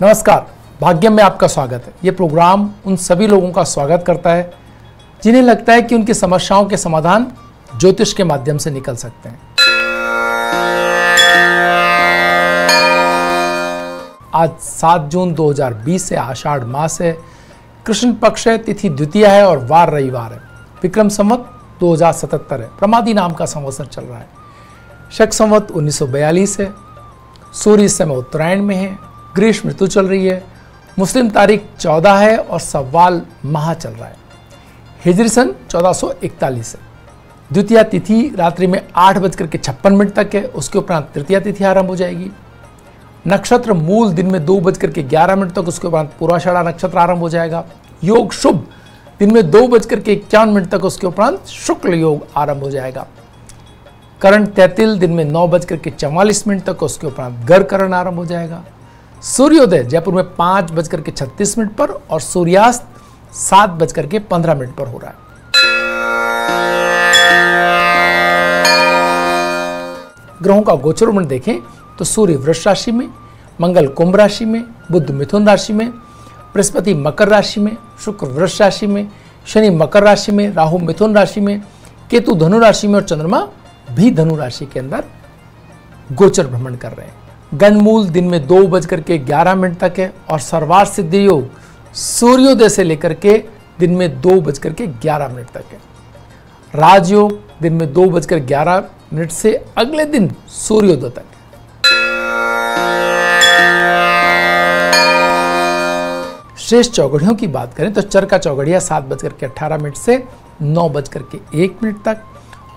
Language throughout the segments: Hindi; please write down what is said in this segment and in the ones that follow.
नमस्कार, भाग्यम में आपका स्वागत है। ये प्रोग्राम उन सभी लोगों का स्वागत करता है जिन्हें लगता है कि उनकी समस्याओं के समाधान ज्योतिष के माध्यम से निकल सकते हैं। आज 7 जून 2020 है, आषाढ़ मास है, कृष्ण पक्ष है, तिथि द्वितीया है और वार रविवार है। विक्रम संवत 2077 है, प्रमादी नाम का संवत्सर चल रहा है। शक संवत 1942 है, सूर्य इस समय उत्तरायण में है, ग्रीष्म ऋतु चल रही है, मुस्लिम तारीख 14 है और सव्वाल माह चल रहा है। हिजरी सन 1441 है। द्वितीया तिथि रात्रि में 8:56 तक है, उसके उपरांत तृतीया तिथि आरंभ हो जाएगी। नक्षत्र मूल दिन में 2:11 तक, उसके उपरांत पूर्वाषाढ़ा नक्षत्र आरंभ हो जाएगा। योग शुभ दिन में 2:51 तक, उसके उपरांत शुक्ल योग आरंभ हो जाएगा। करण तैतिल दिन में 9:44 तक, उसके उपरांत गर करण आरंभ हो जाएगा। सूर्योदय जयपुर में 5:36 पर और सूर्यास्त 7:15 पर हो रहा है। ग्रहों का गोचर देखें तो सूर्य वृष राशि में, मंगल कुंभ राशि में, बुध मिथुन राशि में, बृहस्पति मकर राशि में, शुक्र वृष राशि में, शनि मकर राशि में, राहु मिथुन राशि में, केतु धनु राशि में और चंद्रमा भी धनु राशि के अंदर गोचर भ्रमण कर रहे हैं। गणमूल दिन में 2:11 तक है और सर्वार्थ सिद्धि योग सूर्योदय से लेकर के दिन में 2:11 तक है। राजयोग दिन में 2:11 से अगले दिन सूर्योदय तक है। शेष चौघड़ियों की बात करें तो चरका चौघड़िया 7:18 से 9:01 तक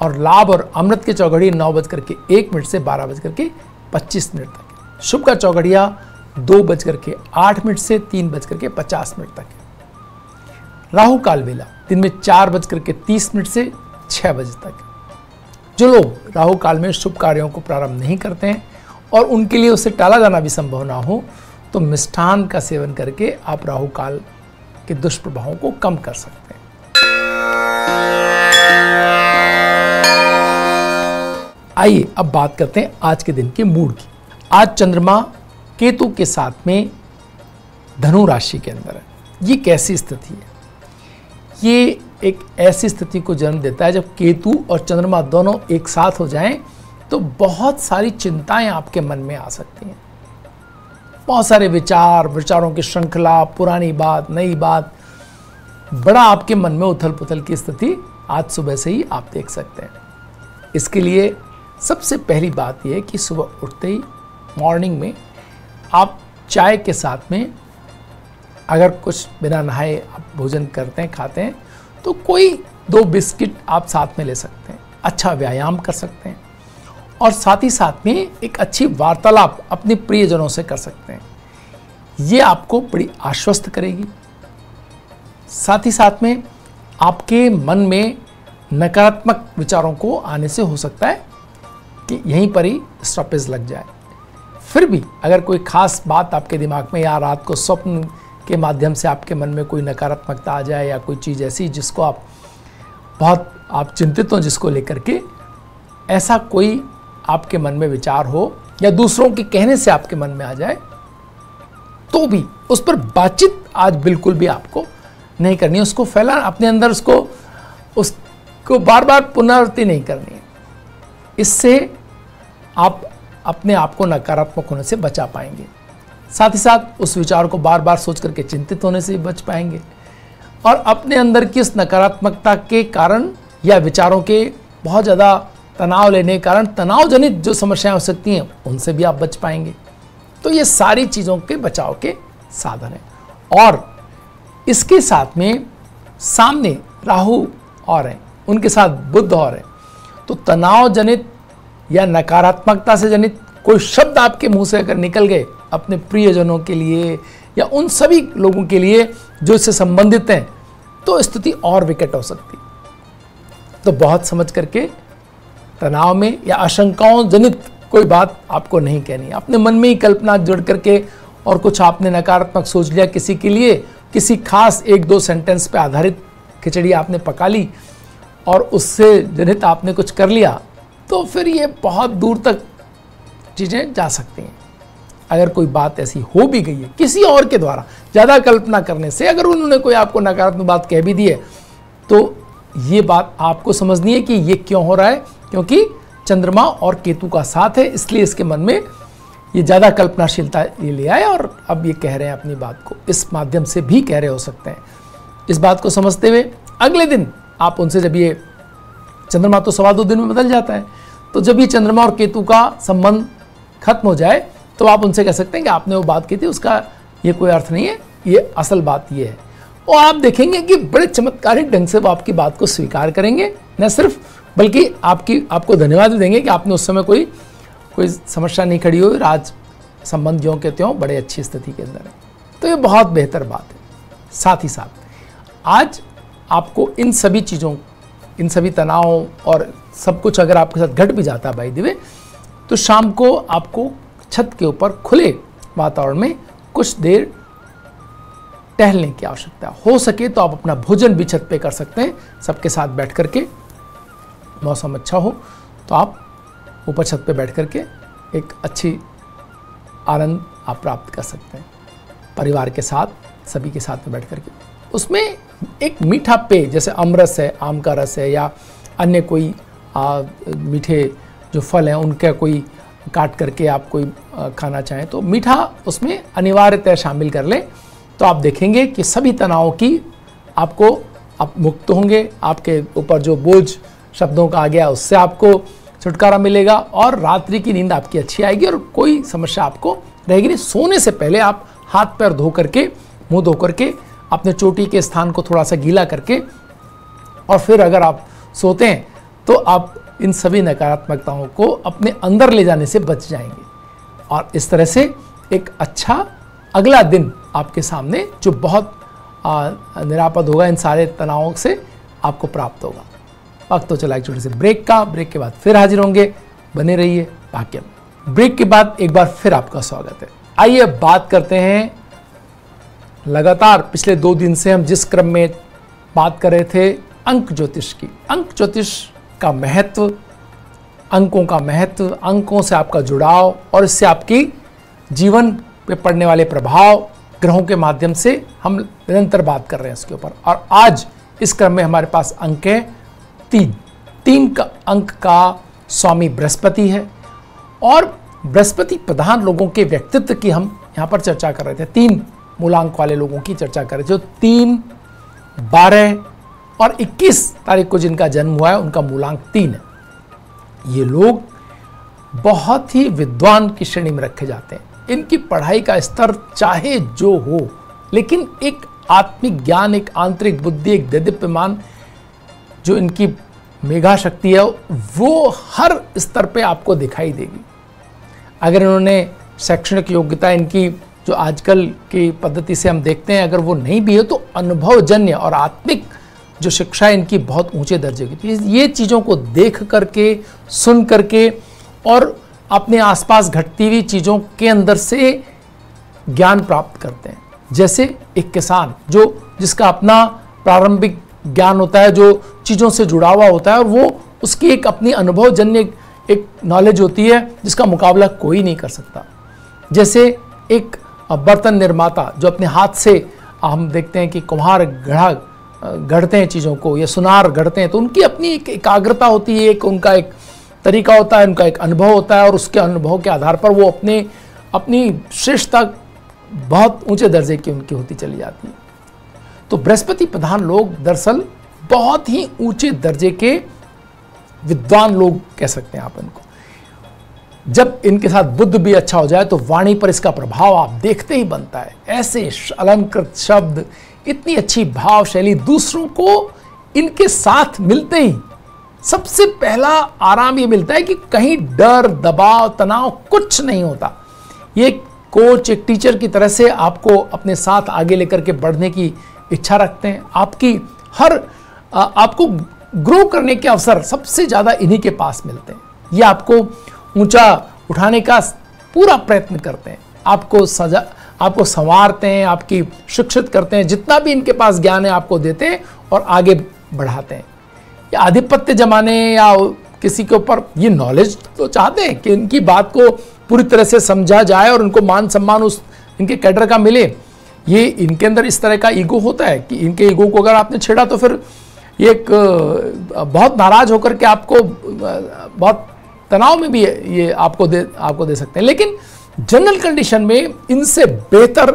और लाभ और अमृत की चौघड़ी 9:01 से 12:25 तक है। शुभ का चौघड़िया 2:08 से 3:50 तक है। राहु काल वेला दिन में 4:30 से 6 बजे तक है। जो लोग राहु काल में शुभ कार्यों को प्रारंभ नहीं करते हैं और उनके लिए उसे टाला जाना भी संभव ना हो तो मिष्ठान का सेवन करके आप राहु काल के दुष्प्रभावों को कम कर सकते हैं। आइए अब बात करते हैं आज के दिन के मूड की। आज चंद्रमा केतु के साथ में धनु राशि के अंदर है। ये कैसी स्थिति है? ये एक ऐसी स्थिति को जन्म देता है जब केतु और चंद्रमा दोनों एक साथ हो जाएं तो बहुत सारी चिंताएं आपके मन में आ सकती हैं। बहुत सारे विचारों की श्रृंखला, पुरानी बात, नई बात, बड़ा आपके मन में उथल पुथल की स्थिति आज सुबह से ही आप देख सकते हैं। इसके लिए सबसे पहली बात यह है कि सुबह उठते ही मॉर्निंग में आप चाय के साथ में अगर कुछ बिना नहाए आप भोजन करते हैं, खाते हैं, तो कोई 2 बिस्किट आप साथ में ले सकते हैं। अच्छा व्यायाम कर सकते हैं और साथ ही साथ में एक अच्छी वार्तालाप अपने प्रियजनों से कर सकते हैं। ये आपको बड़ी आश्वस्त करेगी। साथ ही साथ में आपके मन में नकारात्मक विचारों को आने से हो सकता है कि यहीं पर ही स्टॉपेज लग जाए। फिर भी अगर कोई खास बात आपके दिमाग में या रात को स्वप्न के माध्यम से आपके मन में कोई नकारात्मकता आ जाए या कोई चीज़ ऐसी जिसको आप चिंतित हो, जिसको लेकर के ऐसा कोई आपके मन में विचार हो या दूसरों के कहने से आपके मन में आ जाए तो भी उस पर बातचीत आज बिल्कुल भी आपको नहीं करनी है। उसको फैला अपने अंदर, उसको बार बार पुनरावृत्ति नहीं करनी है। इससे आप अपने आप को नकारात्मक होने से बचा पाएंगे। साथ ही साथ उस विचार को बार बार सोच करके चिंतित होने से बच पाएंगे और अपने अंदर की इस नकारात्मकता के कारण या विचारों के बहुत ज़्यादा तनाव लेने के कारण तनाव जनित जो समस्याएं हो सकती हैं उनसे भी आप बच पाएंगे। तो ये सारी चीज़ों के बचाव के साधन हैं। और इसके साथ में सामने राहु और हैं, उनके साथ बुध और हैं, तो तनाव जनित या नकारात्मकता से जनित कोई शब्द आपके मुंह से अगर निकल गए अपने प्रियजनों के लिए या उन सभी लोगों के लिए जो इससे संबंधित हैं, तो स्थिति और विकट हो सकती। तो बहुत समझ करके तनाव में या आशंकाओं जनित कोई बात आपको नहीं कहनी। अपने मन में ही कल्पना जुड़ करके और कुछ आपने नकारात्मक सोच लिया किसी के लिए, किसी खास 1-2 सेंटेंस पे आधारित खिचड़ी आपने पका ली और उससे जनित आपने कुछ कर लिया, तो फिर ये बहुत दूर तक चीज़ें जा सकती हैं। अगर कोई बात ऐसी हो भी गई है किसी और के द्वारा ज़्यादा कल्पना करने से, अगर उन्होंने कोई आपको नकारात्मक बात कह भी दी है, तो ये बात आपको समझनी है कि ये क्यों हो रहा है, क्योंकि चंद्रमा और केतु का साथ है, इसलिए इसके मन में ये ज़्यादा कल्पनाशीलता ये ले आए और अब ये कह रहे हैं अपनी बात को, इस माध्यम से भी कह रहे हो सकते हैं। इस बात को समझते हुए अगले दिन आप उनसे, जब ये चंद्रमा तो 2.25 दिन में बदल जाता है, तो जब ये चंद्रमा और केतु का संबंध खत्म हो जाए तो आप उनसे कह सकते हैं कि आपने वो बात की थी उसका ये कोई अर्थ नहीं है, ये असल बात ये है। और आप देखेंगे कि बड़े चमत्कारिक ढंग से वो आपकी बात को स्वीकार करेंगे, न सिर्फ बल्कि आपको धन्यवाद भी देंगे कि आपने उस समय कोई समस्या नहीं खड़ी हुई, राज संबंध ज्यों के त्यों बड़े अच्छी स्थिति के अंदर है। तो ये बहुत बेहतर बात है। साथ ही साथ आज आपको इन सभी चीज़ों, इन सभी तनावों और सब कुछ अगर आपके साथ घट भी जाता है बाय द वे, तो शाम को आपको छत के ऊपर खुले वातावरण में कुछ देर टहलने की आवश्यकता हो सके तो आप अपना भोजन भी छत पे कर सकते हैं, सबके साथ बैठ करके। मौसम अच्छा हो तो आप ऊपर छत पे बैठ करके एक अच्छी आनंद आप प्राप्त कर सकते हैं परिवार के साथ, सभी के साथ में बैठ करके। उसमें एक मीठा पेय जैसे अमरस है, आम का रस है, या अन्य कोई मीठे जो फल हैं उनका कोई काट करके आप कोई खाना चाहें तो मीठा उसमें अनिवार्यतः शामिल कर लें, तो आप देखेंगे कि सभी तनावों की आप मुक्त होंगे। आपके ऊपर जो बोझ शब्दों का आ गया उससे आपको छुटकारा मिलेगा और रात्रि की नींद आपकी अच्छी आएगी और कोई समस्या आपको रहेगी नहीं। सोने से पहले आप हाथ पैर धो करके, मुंह धो करके, अपने चोटी के स्थान को थोड़ा सा गीला करके और फिर अगर आप सोते हैं तो आप इन सभी नकारात्मकताओं को अपने अंदर ले जाने से बच जाएंगे और इस तरह से एक अच्छा अगला दिन आपके सामने जो बहुत निरापद होगा, इन सारे तनावों से आपको प्राप्त होगा। वक्त तो चला एक छोटे से ब्रेक का, ब्रेक के बाद फिर हाजिर होंगे, बने रहिए भाग्य में। ब्रेक के बाद एक बार फिर आपका स्वागत है। आइए बात करते हैं लगातार पिछले 2 दिन से हम जिस क्रम में बात कर रहे थे अंक ज्योतिष की, अंक ज्योतिष का महत्व, अंकों का महत्व, अंकों से आपका जुड़ाव और इससे आपकी जीवन पे पड़ने वाले प्रभाव, ग्रहों के माध्यम से हम निरंतर बात कर रहे हैं इसके ऊपर। और आज इस क्रम में हमारे पास अंक है 3 का अंक का स्वामी बृहस्पति है और बृहस्पति प्रधान लोगों के व्यक्तित्व की हम यहाँ पर चर्चा कर रहे थे। 3 मूलांक वाले लोगों की चर्चा कर रहे थे, जो 3, 12 और 21 तारीख को जिनका जन्म हुआ है उनका मूलांक 3 है। ये लोग बहुत ही विद्वान की श्रेणी में रखे जाते हैं। इनकी पढ़ाई का स्तर चाहे जो हो, लेकिन एक आत्मिक ज्ञान, एक आंतरिक बुद्धि, एक देदीप्यमान जो इनकी मेघा शक्ति है वो हर स्तर पे आपको दिखाई देगी। अगर इन्होंने शैक्षणिक योग्यता इनकी जो आजकल की पद्धति से हम देखते हैं अगर वो नहीं भी है तो अनुभवजन्य और आत्मिक जो शिक्षा इनकी बहुत ऊंचे दर्जे की। ये चीज़ों को देख करके, सुन करके और अपने आसपास घटती हुई चीज़ों के अंदर से ज्ञान प्राप्त करते हैं। जैसे एक किसान जिसका अपना प्रारंभिक ज्ञान होता है, जो चीज़ों से जुड़ा हुआ होता है और वो उसकी एक अपनी अनुभवजन्य एक नॉलेज होती है जिसका मुकाबला कोई नहीं कर सकता। जैसे एक बर्तन निर्माता जो अपने हाथ से, हम देखते हैं कि कुम्हार गढ़ते हैं चीज़ों को, या सुनार गढ़ते हैं, तो उनकी अपनी एक एकाग्रता होती है, उनका एक तरीका होता है, उनका एक अनुभव होता है और उसके अनुभव के आधार पर वो अपनी श्रेष्ठता बहुत ऊंचे दर्जे की उनकी होती चली जाती है। तो बृहस्पति प्रधान लोग दरअसल बहुत ही ऊंचे दर्जे के विद्वान लोग कह सकते हैं आप इनको। जब इनके साथ बुद्ध भी अच्छा हो जाए तो वाणी पर इसका प्रभाव आप देखते ही बनता है। ऐसे अलंकृत शब्द, इतनी अच्छी भाव शैली, दूसरों को इनके साथ मिलते ही सबसे पहला आराम ये मिलता है कि कहीं डर, दबाव, तनाव कुछ नहीं होता। ये कोच, एक टीचर की तरह से आपको अपने साथ आगे लेकर के बढ़ने की इच्छा रखते हैं। आपको ग्रो करने के अवसर सबसे ज़्यादा इन्हीं के पास मिलते हैं। ये आपको ऊंचा उठाने का पूरा प्रयत्न करते हैं, आपको संवारते हैं, आपकी शिक्षित करते हैं, जितना भी इनके पास ज्ञान है आपको देते हैं और आगे बढ़ाते हैं। या आधिपत्य जमाने या किसी के ऊपर ये नॉलेज तो चाहते हैं कि इनकी बात को पूरी तरह से समझा जाए और उनको मान सम्मान उस इनके कैडर का मिले। ये इनके अंदर इस तरह का ईगो होता है कि इनके ईगो को अगर आपने छेड़ा तो फिर ये एक बहुत नाराज होकर के आपको बहुत तनाव में भी ये आपको दे सकते हैं। लेकिन जनरल कंडीशन में इनसे बेहतर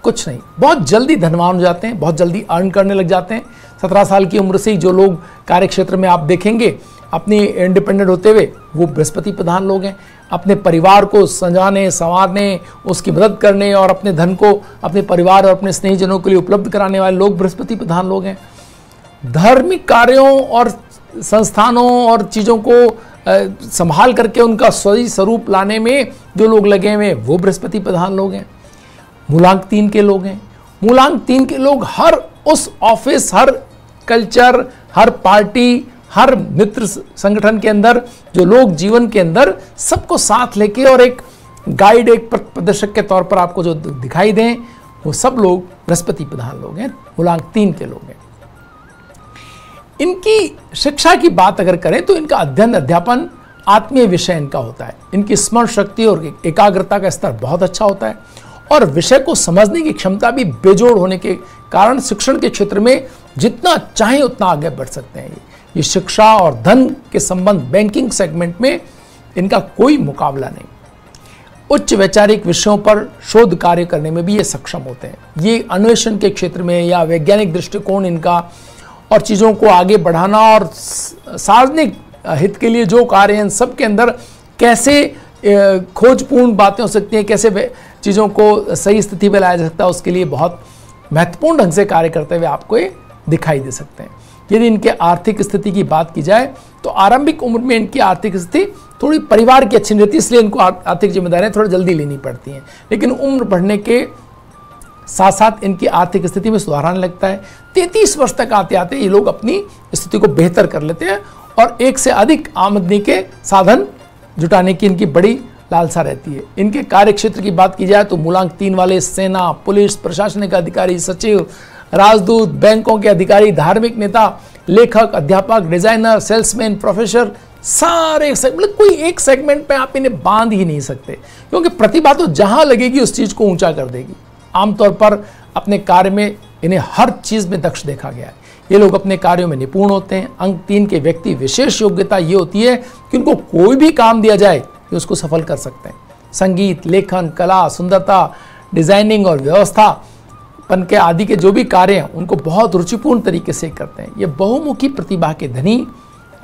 कुछ नहीं, बहुत जल्दी धनवान हो जाते हैं, बहुत जल्दी अर्न करने लग जाते हैं। 17 साल की उम्र से ही जो लोग कार्य क्षेत्र में आप देखेंगे अपनी इंडिपेंडेंट होते हुए, वो बृहस्पति प्रधान लोग हैं। अपने परिवार को सजाने संवारने, उसकी मदद करने और अपने धन को अपने परिवार और अपने स्नेहीजनों के लिए उपलब्ध कराने वाले लोग बृहस्पति प्रधान लोग हैं। धार्मिक कार्यों और संस्थानों और चीज़ों को संभाल करके उनका सही स्वरूप लाने में जो लोग लगे हुए वो बृहस्पति प्रधान लोग हैं। मूलांक 3 के लोग हैं। मूलांक 3 के लोग हर उस ऑफिस, हर कल्चर, हर पार्टी, हर मित्र संगठन के अंदर जो लोग जीवन के अंदर सबको साथ लेके और एक गाइड, एक प्रदर्शक के तौर पर आपको जो दिखाई दें, वो सब लोग बृहस्पति प्रधान लोग हैं, मूलांक 3 के लोग हैं। इनकी शिक्षा की बात अगर करें तो इनका अध्ययन अध्यापन आत्मीय विषय इनका होता है। इनकी स्मरण शक्ति और एकाग्रता का स्तर बहुत अच्छा होता है और विषय को समझने की क्षमता भी बेजोड़ होने के कारण शिक्षण के क्षेत्र में जितना चाहे उतना आगे बढ़ सकते हैं। ये शिक्षा और धन के संबंध बैंकिंग सेगमेंट में इनका कोई मुकाबला नहीं। उच्च वैचारिक विषयों पर शोध कार्य करने में भी ये सक्षम होते हैं। ये अन्वेषण के क्षेत्र में या वैज्ञानिक दृष्टिकोण इनका और चीज़ों को आगे बढ़ाना और सार्वजनिक हित के लिए जो कार्य हैं सब के अंदर कैसे खोजपूर्ण बातें हो सकती हैं, कैसे चीज़ों को सही स्थिति में लाया जा सकता है, उसके लिए बहुत महत्वपूर्ण ढंग से कार्य करते हुए आपको ये दिखाई दे सकते हैं। यदि इनके आर्थिक स्थिति की बात की जाए तो आरंभिक उम्र में इनकी आर्थिक स्थिति थोड़ी परिवार की अच्छी नहीं रहती, इसलिए इनको आर्थिक जिम्मेदारियां थोड़ी जल्दी लेनी पड़ती हैं। लेकिन उम्र बढ़ने के साथ साथ इनकी आर्थिक स्थिति में सुधार आने लगता है। 33 वर्ष तक आते आते ये लोग अपनी स्थिति को बेहतर कर लेते हैं और एक से अधिक आमदनी के साधन जुटाने की इनकी बड़ी लालसा रहती है। इनके कार्य क्षेत्र की बात की जाए तो मूलांक 3 वाले सेना, पुलिस, प्रशासनिक अधिकारी, सचिव, राजदूत, बैंकों के अधिकारी, धार्मिक नेता, लेखक, अध्यापक, डिजाइनर, सेल्समैन, प्रोफेसर, सारे मतलब कोई एक सेगमेंट पे आप इन्हें बांध ही नहीं सकते, क्योंकि प्रतिभा तो जहां लगेगी उस चीज को ऊंचा कर देगी। आमतौर पर अपने कार्य में इन्हें हर चीज में दक्ष देखा गया है। ये लोग अपने कार्यों में निपुण होते हैं। अंक 3 के व्यक्ति विशेष योग्यता ये होती है कि उनको कोई भी काम दिया जाए कि उसको सफल कर सकते हैं। संगीत, लेखन, कला, सुंदरता, डिजाइनिंग और व्यवस्थापन के आदि के जो भी कार्य हैं उनको बहुत रुचिपूर्ण तरीके से करते हैं। ये बहुमुखी प्रतिभा के धनी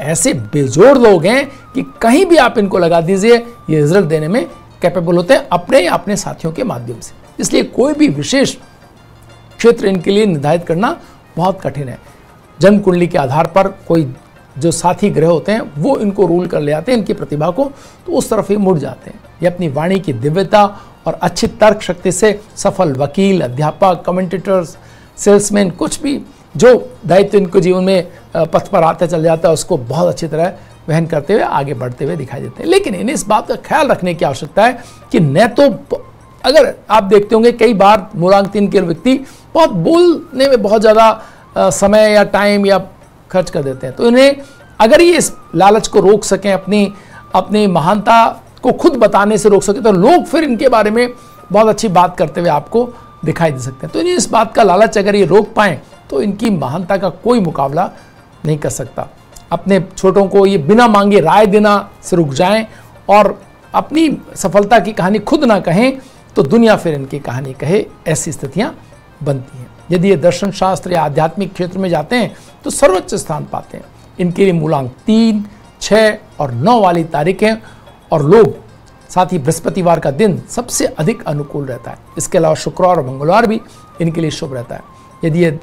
ऐसे बेजोड़ लोग हैं कि कहीं भी आप इनको लगा दीजिए ये रिजल्ट देने में कैपेबल होते हैं अपने या अपने साथियों के माध्यम से। इसलिए कोई भी विशेष क्षेत्र इनके लिए निर्धारित करना बहुत कठिन है। जन्म कुंडली के आधार पर कोई जो साथी ग्रह होते हैं वो इनको रूल कर ले आते हैं इनकी प्रतिभा को, तो उस तरफ ही मुड़ जाते हैं। ये अपनी वाणी की दिव्यता और अच्छी तर्क शक्ति से सफल वकील, अध्यापक, कमेंटेटर्स, सेल्समैन, कुछ भी जो दायित्व इनको जीवन में पथ पर आते चल जाता है उसको बहुत अच्छी तरह वहन करते हुए आगे बढ़ते हुए दिखाई देते हैं। लेकिन इन्हें इस बात का ख्याल रखने की आवश्यकता है कि न तो अगर आप देखते होंगे कई बार मूलांक 3 के व्यक्ति बहुत बोलने में बहुत ज़्यादा समय या टाइम या खर्च कर देते हैं, तो इन्हें अगर ये इस लालच को रोक सकें, अपनी महानता को खुद बताने से रोक सकें, तो लोग फिर इनके बारे में बहुत अच्छी बात करते हुए आपको दिखाई दे सकते हैं। तो इन्हें इस बात का लालच अगर ये रोक पाएँ तो इनकी महानता का कोई मुकाबला नहीं कर सकता। अपने छोटों को ये बिना मांगे राय देना से रुक जाएं और अपनी सफलता की कहानी खुद ना कहें तो दुनिया फिर इनकी कहानी कहे, ऐसी स्थितियां बनती हैं। यदि ये दर्शन शास्त्र या आध्यात्मिक क्षेत्र में जाते हैं तो सर्वोच्च स्थान पाते हैं। इनके लिए मूलांक 3, 6 और 9 वाली तारीखें और लोग साथ ही बृहस्पतिवार का दिन सबसे अधिक अनुकूल रहता है। इसके अलावा शुक्रवार और मंगलवार भी इनके लिए शुभ रहता है। यदि ये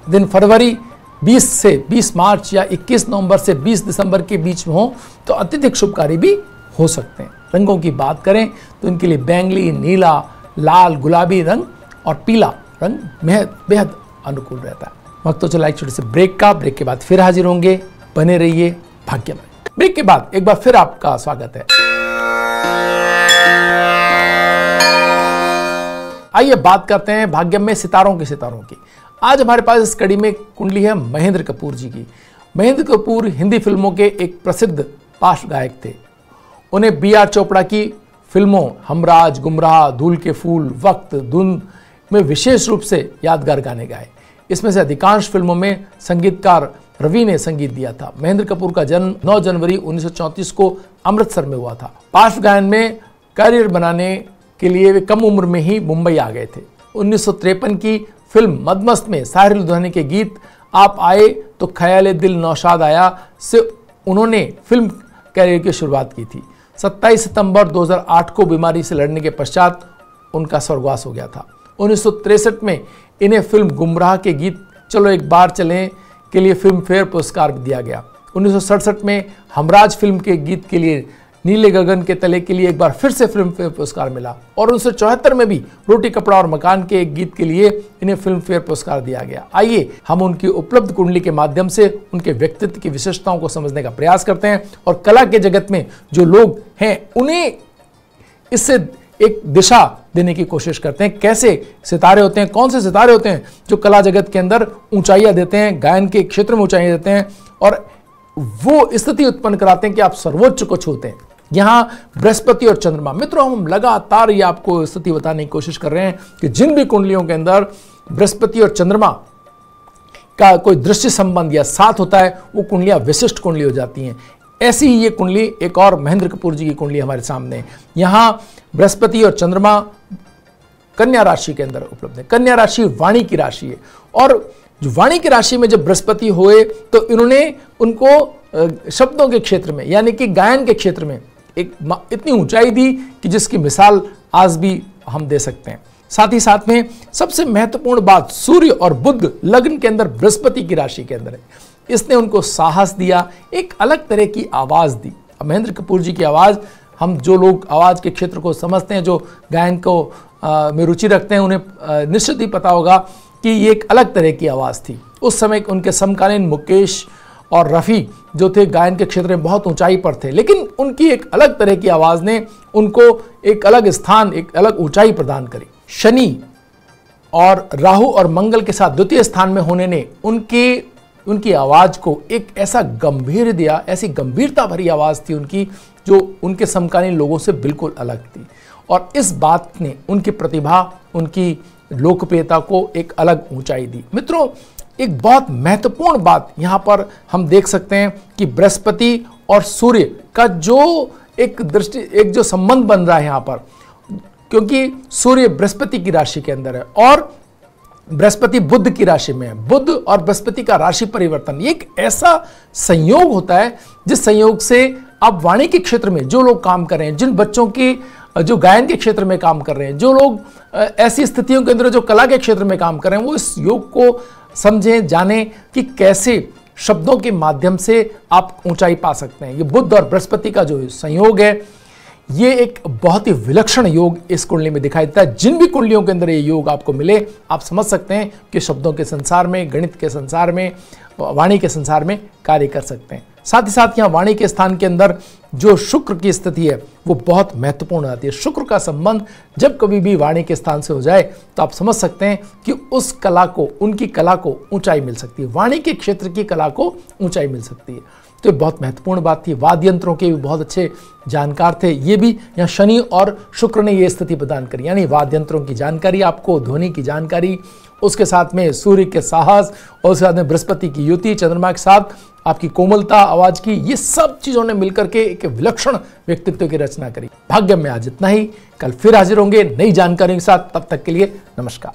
दिन फरवरी 20 से 20 मार्च या 21 नवंबर से 20 दिसंबर के बीच में हो तो अत्यधिक शुभकारी भी हो सकते हैं। रंगों की बात करें तो इनके लिए बैंगनी, नीला, लाल, गुलाबी रंग और पीला रंग बेहद अनुकूल रहता है। वक्त तो चला एक छोटे से ब्रेक का। ब्रेक के बाद फिर हाजिर होंगे, बने रहिए भाग्यमय। ब्रेक के बाद एक बार फिर आपका स्वागत है। आइए बात करते हैं भाग्यमय सितारों की। आज हमारे पास इस कड़ी में कुंडली है महेंद्र कपूर जी की। महेंद्र कपूर हिंदी फिल्मों के एक प्रसिद्ध पार्श्व गायक थे। उन्हें B.R. चोपड़ा की फिल्मों हमराज, गुमराह, धूल के फूल, वक्त, धुन में विशेष रूप से यादगार गाने गाए। इसमें से अधिकांश फिल्मों में संगीतकार रवि ने संगीत दिया था। महेंद्र कपूर का जन्म 9 जनवरी 1934 को अमृतसर में हुआ था। पार्श्व गायन में करियर बनाने के लिए वे कम उम्र में ही मुंबई आ गए थे। 1953 की फिल्म मदमस्त में साहिर लुधियानी के गीत आप आए तो ख्याले दिल नौशाद आया से उन्होंने फिल्म कैरियर की शुरुआत की थी। 27 सितंबर 2008 को बीमारी से लड़ने के पश्चात उनका स्वर्गवास हो गया था। 1963 में इन्हें फिल्म गुमराह के गीत चलो एक बार चलें के लिए फिल्म फेयर पुरस्कार भी दिया गया। 1967 में हमराज फिल्म के गीत के लिए नीले गगन के तले के लिए एक बार फिर से फिल्म फेयर पुरस्कार मिला और 1974 में भी रोटी कपड़ा और मकान के एक गीत के लिए इन्हें फिल्म फेयर पुरस्कार दिया गया। आइए हम उनकी उपलब्ध कुंडली के माध्यम से उनके व्यक्तित्व की विशेषताओं को समझने का प्रयास करते हैं और कला के जगत में जो लोग हैं उन्हें इससे एक दिशा देने की कोशिश करते हैं। कैसे सितारे होते हैं, कौन से सितारे होते हैं जो कला जगत के अंदर ऊंचाइयां देते हैं, गायन के क्षेत्र में ऊंचाइयां देते हैं और वो स्थिति उत्पन्न कराते हैं कि आप सर्वोच्च को छूते हैं। यहां बृहस्पति और चंद्रमा, मित्रों हम लगातार ये आपको स्थिति बताने की कोशिश कर रहे हैं कि जिन भी कुंडलियों के अंदर बृहस्पति और चंद्रमा का कोई दृश्य संबंध या साथ होता है वो कुंडलियां विशिष्ट कुंडली हो जाती हैं। ऐसी ही ये कुंडली एक और महेंद्र कपूर जी की कुंडली हमारे सामने है। यहां बृहस्पति और चंद्रमा कन्या राशि के अंदर उपलब्ध है। कन्या राशि वाणी की राशि है और जो वाणी की राशि में जब बृहस्पति हुए तो इन्होंने उनको शब्दों के क्षेत्र में यानी कि गायन के क्षेत्र में एक इतनी ऊंचाई दी कि जिसकी मिसाल आज भी हम दे सकते हैं। साथ ही साथ में सबसे महत्वपूर्ण बात, सूर्य और बुध लग्न के अंदर बृहस्पति की राशि के अंदर है। इसने उनको साहस दिया, एक अलग तरह की आवाज दी। महेंद्र कपूर जी की आवाज, हम जो लोग आवाज के क्षेत्र को समझते हैं, जो गायन को में रुचि रखते हैं, उन्हें निश्चित ही पता होगा कि ये एक अलग तरह की आवाज थी। उस समय उनके समकालीन मुकेश और रफ़ी जो थे गायन के क्षेत्र में बहुत ऊंचाई पर थे, लेकिन उनकी एक अलग तरह की आवाज़ ने उनको एक अलग स्थान, एक अलग ऊंचाई प्रदान करी। शनि और राहु और मंगल के साथ द्वितीय स्थान में होने ने उनकी आवाज़ को एक ऐसा गंभीर दिया, ऐसी गंभीरता भरी आवाज़ थी उनकी जो उनके समकालीन लोगों से बिल्कुल अलग थी और इस बात ने उनकी प्रतिभा, उनकी लोकप्रियता को एक अलग ऊंचाई दी। मित्रों एक बहुत महत्वपूर्ण बात यहाँ पर हम देख सकते हैं कि बृहस्पति और सूर्य का जो एक जो संबंध बन रहा है यहाँ पर, क्योंकि सूर्य बृहस्पति की राशि के अंदर है और बृहस्पति बुध की राशि में है। बुध और बृहस्पति का राशि परिवर्तन ये एक ऐसा संयोग होता है जिस संयोग से अब वाणी के क्षेत्र में जो लोग काम कर रहे हैं, जिन बच्चों की जो गायन के क्षेत्र में काम कर रहे हैं, जो लोग ऐसी स्थितियों के अंदर जो कला के क्षेत्र में काम कर रहे हैं, वो इस योग को समझें, जानें कि कैसे शब्दों के माध्यम से आप ऊंचाई पा सकते हैं। ये बुध और बृहस्पति का जो संयोग है ये एक बहुत ही विलक्षण योग इस कुंडली में दिखाई देता है। जिन भी कुंडलियों के अंदर ये योग आपको मिले, आप समझ सकते हैं कि शब्दों के संसार में, गणित के संसार में, वाणी के संसार में कार्य कर सकते हैं। साथ ही साथ यहाँ वाणी के स्थान के अंदर जो शुक्र की स्थिति है वो बहुत महत्वपूर्ण आती है। शुक्र का संबंध जब कभी भी वाणी के स्थान से हो जाए तो आप समझ सकते हैं कि उस कला को, उनकी कला को ऊंचाई मिल सकती है, वाणी के क्षेत्र की कला को ऊंचाई मिल सकती है। तो ये बहुत महत्वपूर्ण बात थी। वाद्य यंत्रों के भी बहुत अच्छे जानकार थे। ये भी यहाँ शनि और शुक्र ने ये स्थिति प्रदान करी, यानी वाद्य यंत्रों की जानकारी आपको, ध्वनि की जानकारी, उसके साथ में सूर्य के साहस और उसके साथ में बृहस्पति की युति, चंद्रमा के साथ आपकी कोमलता आवाज की, ये सब चीजों ने मिलकर के एक विलक्षण व्यक्तित्व की रचना करी। भाग्य में आज इतना ही, कल फिर हाजिर होंगे नई जानकारी के साथ। तब तक के लिए नमस्कार।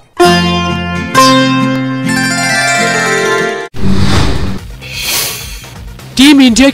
Team India